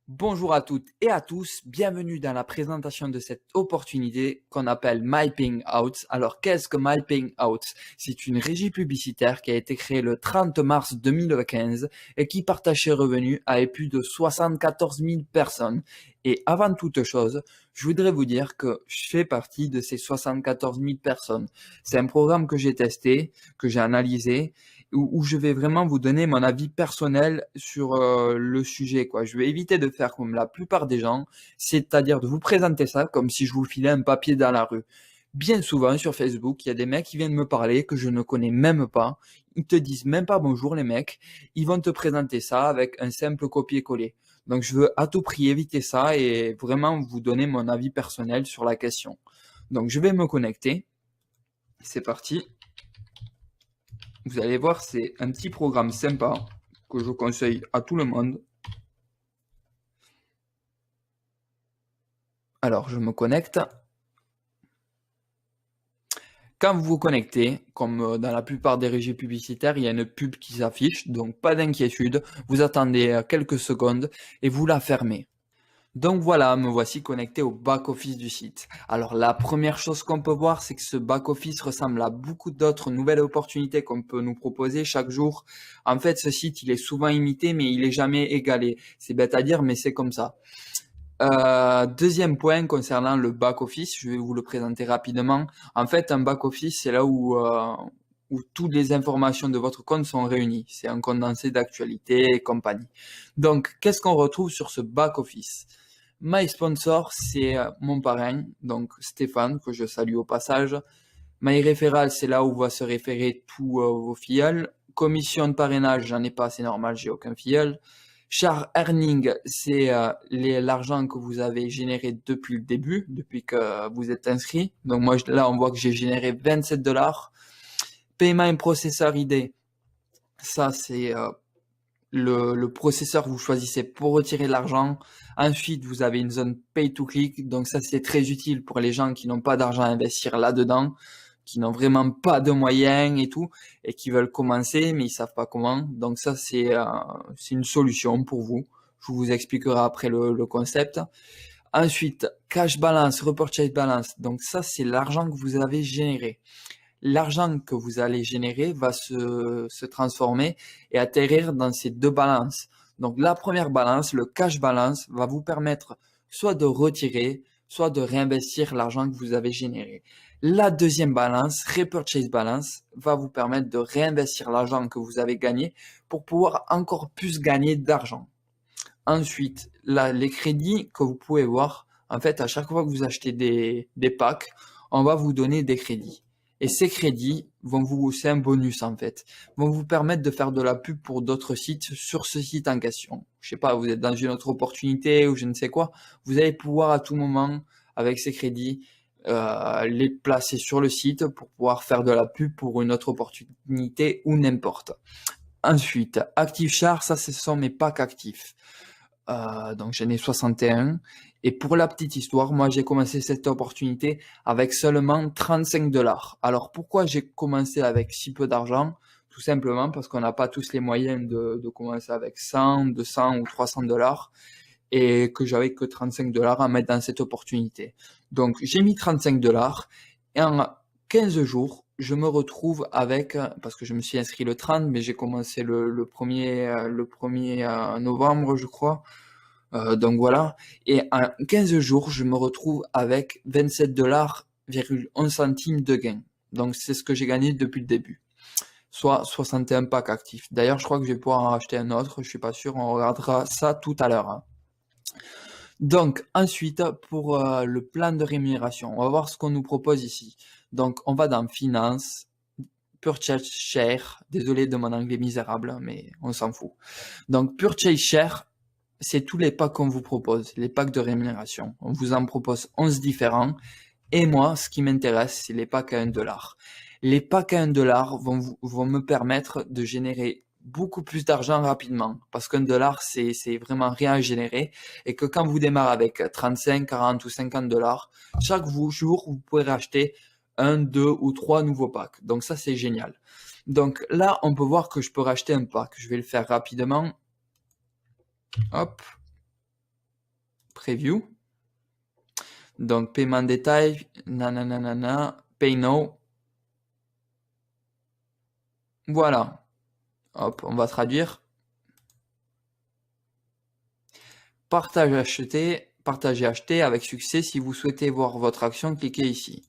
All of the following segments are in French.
Bonjour à toutes et à tous, bienvenue dans la présentation de cette opportunité qu'on appelle Myping Out. Alors qu'est-ce que Myping Out? C'est une régie publicitaire qui a été créée le 30 mars 2015 et qui partage ses revenus avec plus de 74 000 personnes. Et avant toute chose, je voudrais vous dire que je fais partie de ces 74 000 personnes. C'est un programme que j'ai testé, que j'ai analysé, où je vais vraiment vous donner mon avis personnel sur le sujet, quoi. Je vais éviter de faire comme la plupart des gens, c'est-à-dire de vous présenter ça comme si je vous filais un papier dans la rue. Bien souvent sur Facebook, il y a des mecs qui viennent me parler que je ne connais même pas. Ils te disent même pas bonjour les mecs. Ils vont te présenter ça avec un simple copier-coller. Donc je veux à tout prix éviter ça et vraiment vous donner mon avis personnel sur la question. Donc je vais me connecter. C'est parti. Vous allez voir, c'est un petit programme sympa que je conseille à tout le monde. Alors, je me connecte. Quand vous vous connectez, comme dans la plupart des régies publicitaires, il y a une pub qui s'affiche, donc pas d'inquiétude. Vous attendez quelques secondes et vous la fermez. Donc voilà, me voici connecté au back-office du site. Alors la première chose qu'on peut voir, c'est que ce back-office ressemble à beaucoup d'autres nouvelles opportunités qu'on peut nous proposer chaque jour. En fait, ce site, il est souvent imité, mais il est jamais égalé. C'est bête à dire, mais c'est comme ça. Deuxième point concernant le back-office, je vais vous le présenter rapidement. En fait, un back-office, c'est là où toutes les informations de votre compte sont réunies. C'est un condensé d'actualité et compagnie. Donc, qu'est-ce qu'on retrouve sur ce back-office? My sponsor, c'est mon parrain, donc Stéphane, que je salue au passage. My referral, c'est là où va se référer tous vos filleuls. Commission de parrainage, j'en ai pas, c'est normal, j'ai aucun filleul. Char earning, c'est l'argent que vous avez généré depuis le début, depuis que vous êtes inscrit. Donc moi, là, on voit que j'ai généré 27 $. Payment processor ID, ça c'est le processeur que vous choisissez pour retirer de l'argent. Ensuite, vous avez une zone pay to click. Donc ça, c'est très utile pour les gens qui n'ont pas d'argent à investir là-dedans, qui n'ont vraiment pas de moyens et tout, et qui veulent commencer, mais ils savent pas comment. Donc ça, c'est une solution pour vous. Je vous expliquerai après le concept. Ensuite, cash balance, repurchase balance. Donc ça, c'est l'argent que vous avez généré. L'argent que vous allez générer va se transformer et atterrir dans ces deux balances. Donc la première balance, le cash balance, va vous permettre soit de retirer, soit de réinvestir l'argent que vous avez généré. La deuxième balance, repurchase balance, va vous permettre de réinvestir l'argent que vous avez gagné pour pouvoir encore plus gagner d'argent. Ensuite, là, les crédits que vous pouvez voir, en fait, à chaque fois que vous achetez des packs, on va vous donner des crédits. Et ces crédits c'est un bonus en fait, vont vous permettre de faire de la pub pour d'autres sites sur ce site en question. Je sais pas, vous êtes dans une autre opportunité ou je ne sais quoi, vous allez pouvoir à tout moment, avec ces crédits, les placer sur le site pour pouvoir faire de la pub pour une autre opportunité ou n'importe. Ensuite, ActiveChar, ça ce sont mes packs actifs. Donc j'en ai 61. Et pour la petite histoire, moi j'ai commencé cette opportunité avec seulement 35 $. Alors pourquoi j'ai commencé avec si peu d'argent? Tout simplement parce qu'on n'a pas tous les moyens de commencer avec 100, 200 ou 300 $ et que j'avais que 35 $ à mettre dans cette opportunité. Donc j'ai mis 35 $ et en 15 jours, je me retrouve avec, parce que je me suis inscrit le 30, mais j'ai commencé le 1er novembre, je crois. Donc voilà. Et en 15 jours, je me retrouve avec 27 $,11 centimes de gain. Donc c'est ce que j'ai gagné depuis le début. Soit 61 packs actifs. D'ailleurs, je crois que je vais pouvoir en racheter un autre. Je suis pas sûr. On regardera ça tout à l'heure, hein. Donc ensuite, pour le plan de rémunération, on va voir ce qu'on nous propose ici. Donc on va dans Finance, Purchase Share. Désolé de mon anglais misérable, mais on s'en fout. Donc Purchase Share, c'est tous les packs qu'on vous propose, les packs de rémunération. On vous en propose 11 différents. Et moi, ce qui m'intéresse, c'est les packs à 1 $. Les packs à 1 $ vont me permettre de générer beaucoup plus d'argent rapidement. Parce qu'un dollar, c'est vraiment rien à générer. Et que quand vous démarrez avec 35, 40 ou 50 $, chaque jour, vous pouvez racheter 1, 2 ou 3 nouveaux packs. Donc ça, c'est génial. Donc là, on peut voir que je peux racheter un pack. Je vais le faire rapidement. Hop. preview. Donc, paiement détail, nanana, pay now. Voilà. Hop, on va traduire. Partager acheter avec succès. Si vous souhaitez voir votre action, cliquez ici.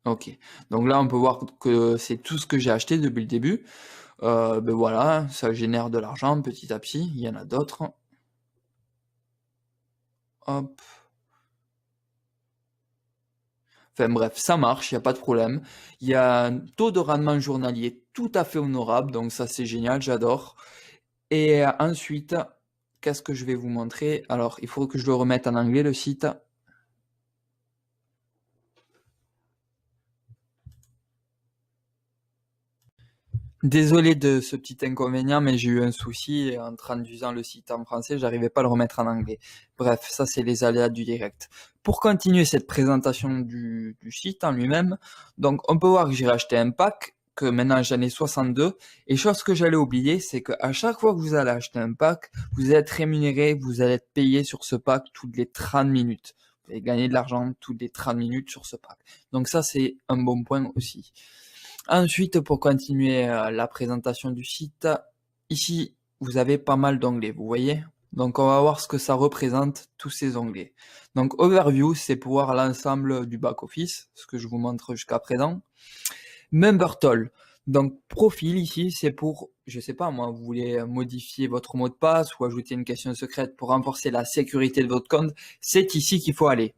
Ok. Donc là, on peut voir que c'est tout ce que j'ai acheté depuis le début. Ben voilà, ça génère de l'argent petit à petit. Il y en a d'autres. Hop. Enfin bref, ça marche, il n'y a pas de problème. Il y a un taux de rendement journalier tout à fait honorable, donc ça c'est génial, j'adore. Et ensuite, qu'est-ce que je vais vous montrer? Alors, il faut que je le remette en anglais, le site. Désolé de ce petit inconvénient, mais j'ai eu un souci et en traduisant le site en français, j'arrivais pas à le remettre en anglais. Bref, ça c'est les aléas du direct. Pour continuer cette présentation du site en lui-même, donc on peut voir que j'ai racheté un pack, que maintenant j'en ai 62, et chose que j'allais oublier, c'est qu'à chaque fois que vous allez acheter un pack, vous allez être rémunéré, vous allez être payé sur ce pack toutes les 30 minutes. Vous allez gagner de l'argent toutes les 30 minutes sur ce pack. Donc ça c'est un bon point aussi. Ensuite, pour continuer la présentation du site, ici, vous avez pas mal d'onglets, vous voyez? Donc, on va voir ce que ça représente, tous ces onglets. Donc, Overview, c'est pour voir l'ensemble du back-office, ce que je vous montre jusqu'à présent. Membertoll, donc profil ici, c'est pour, je sais pas moi, vous voulez modifier votre mot de passe ou ajouter une question secrète pour renforcer la sécurité de votre compte, c'est ici qu'il faut aller.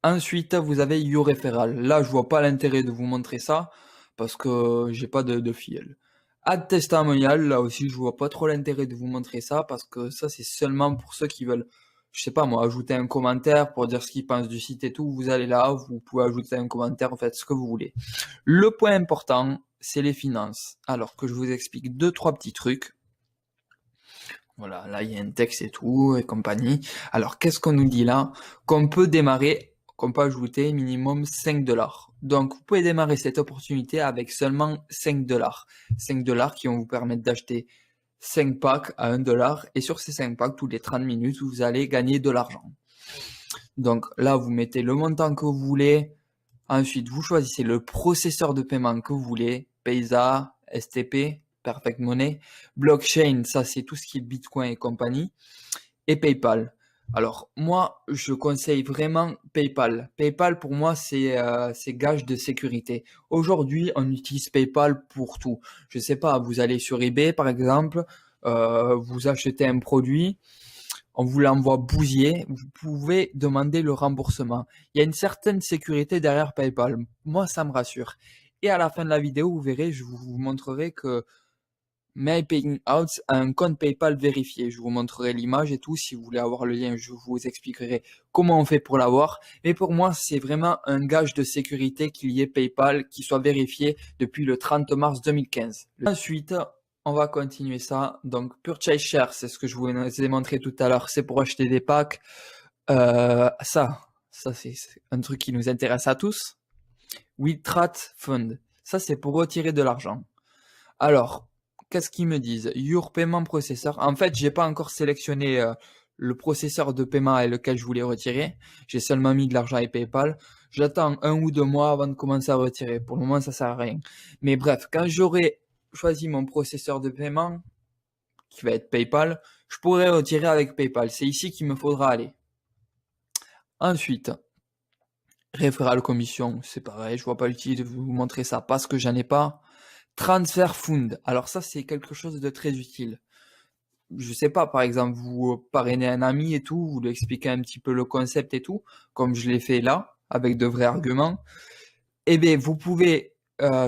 Ensuite, vous avez YouReferral. Là, je vois pas l'intérêt de vous montrer ça parce que j'ai pas de fil. Ad testimonial, là aussi, je vois pas trop l'intérêt de vous montrer ça parce que ça, c'est seulement pour ceux qui veulent, je sais pas moi, ajouter un commentaire pour dire ce qu'ils pensent du site et tout. Vous allez là, vous pouvez ajouter un commentaire, faites ce que vous voulez. Le point important, c'est les finances. Alors que je vous explique 2-3 petits trucs. Voilà, là, il y a un texte et tout et compagnie. Alors, qu'est-ce qu'on nous dit là? Qu'on peut démarrer, qu'on peut ajouter minimum 5 $. Donc, vous pouvez démarrer cette opportunité avec seulement 5 $. 5 $ qui vont vous permettre d'acheter 5 packs à 1 $. Et sur ces 5 packs, toutes les 30 minutes, vous allez gagner de l'argent. Donc là, vous mettez le montant que vous voulez. Ensuite, vous choisissez le processeur de paiement que vous voulez. Paysa, STP, Perfect Money. Blockchain, ça c'est tout ce qui est Bitcoin et compagnie. Et PayPal. Alors moi, je conseille vraiment PayPal. PayPal pour moi, c'est gage de sécurité. Aujourd'hui, on utilise PayPal pour tout. Je sais pas, vous allez sur eBay par exemple, vous achetez un produit, on vous l'envoie bousillé, vous pouvez demander le remboursement. Il y a une certaine sécurité derrière PayPal. Moi, ça me rassure. Et à la fin de la vidéo, vous verrez, je vous montrerai que My Paying Out a un compte PayPal vérifié. Je vous montrerai l'image et tout. Si vous voulez avoir le lien, je vous expliquerai comment on fait pour l'avoir. Mais pour moi, c'est vraiment un gage de sécurité qu'il y ait PayPal qui soit vérifié depuis le 30 mars 2015. Ensuite, on va continuer ça. Donc, Purchase Share, c'est ce que je vous ai montré tout à l'heure. C'est pour acheter des packs. Ça c'est un truc qui nous intéresse à tous. Withdraw Fund. Ça, c'est pour retirer de l'argent. Alors, qu'est-ce qu'ils me disent? Your Payment Processor. En fait, j'ai pas encore sélectionné le processeur de paiement avec lequel je voulais retirer. J'ai seulement mis de l'argent et PayPal. J'attends 1 ou 2 mois avant de commencer à retirer. Pour le moment, ça sert à rien. Mais bref, quand j'aurai choisi mon processeur de paiement, qui va être PayPal, je pourrai retirer avec PayPal. C'est ici qu'il me faudra aller. Ensuite, Referral Commission, c'est pareil. Je vois pas l'utilité de vous montrer ça parce que j'en ai pas. Transfer Fund. Alors ça, c'est quelque chose de très utile. Je sais pas, par exemple, vous parrainez un ami et tout, vous lui expliquez un petit peu le concept et tout, comme je l'ai fait là, avec de vrais arguments. Eh bien, vous pouvez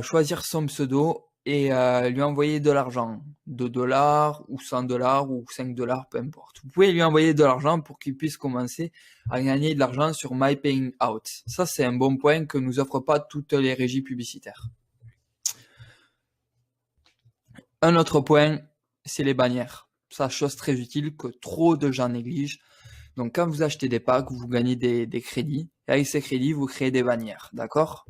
choisir son pseudo et lui envoyer de l'argent. 2 $ ou 100 $ ou 5 $, peu importe. Vous pouvez lui envoyer de l'argent pour qu'il puisse commencer à gagner de l'argent sur My Paying Out. Ça, c'est un bon point que nous offrent pas toutes les régies publicitaires. Un autre point, c'est les bannières. Ça, chose très utile que trop de gens négligent. Donc, quand vous achetez des packs, vous gagnez des crédits. Et avec ces crédits, vous créez des bannières. D'accord?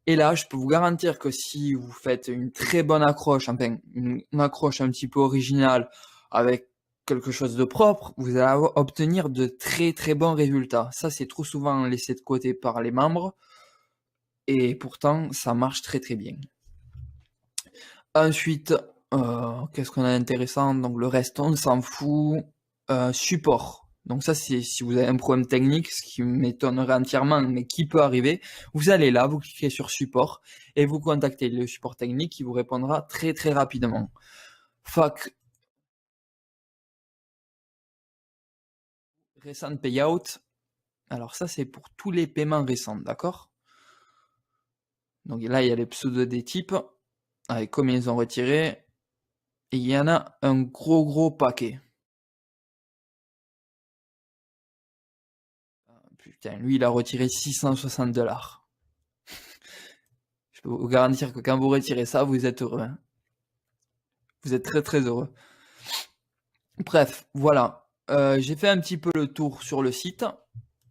Et là, je peux vous garantir que si vous faites une très bonne accroche, enfin, une accroche un petit peu originale, avec quelque chose de propre, vous allez obtenir de très très bons résultats. Ça, c'est trop souvent laissé de côté par les membres et pourtant, ça marche très très bien. Ensuite, qu'est-ce qu'on a d'intéressant? Donc le reste, on s'en fout. Support. Donc ça, c'est si vous avez un problème technique, ce qui m'étonnerait entièrement, mais qui peut arriver. Vous allez là, vous cliquez sur support et vous contactez le support technique qui vous répondra très très rapidement. Fac, recent payout. Alors ça, c'est pour tous les paiements récents, d'accord? Donc là, il y a les pseudos des types, avec combien ils ont retiré. Et il y en a un gros paquet. Putain, lui, il a retiré 660 $. Je peux vous garantir que quand vous retirez ça, vous êtes heureux. Hein. Vous êtes très très heureux. Bref, voilà. J'ai fait un petit peu le tour sur le site.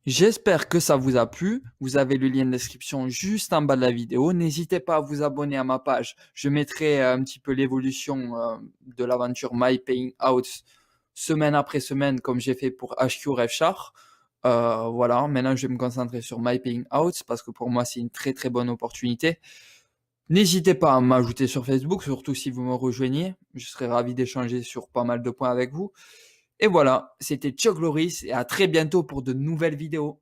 J'espère que ça vous a plu. Vous avez le lien de description juste en bas de la vidéo. N'hésitez pas à vous abonner à ma page. Je mettrai un petit peu l'évolution de l'aventure My Paying Out semaine après semaine comme j'ai fait pour HQ RevChar. Voilà, maintenant je vais me concentrer sur My Paying Out parce que pour moi c'est une très très bonne opportunité. N'hésitez pas à m'ajouter sur Facebook, surtout si vous me rejoignez. Je serai ravi d'échanger sur pas mal de points avec vous. Et voilà, c'était Chuck Loris et à très bientôt pour de nouvelles vidéos.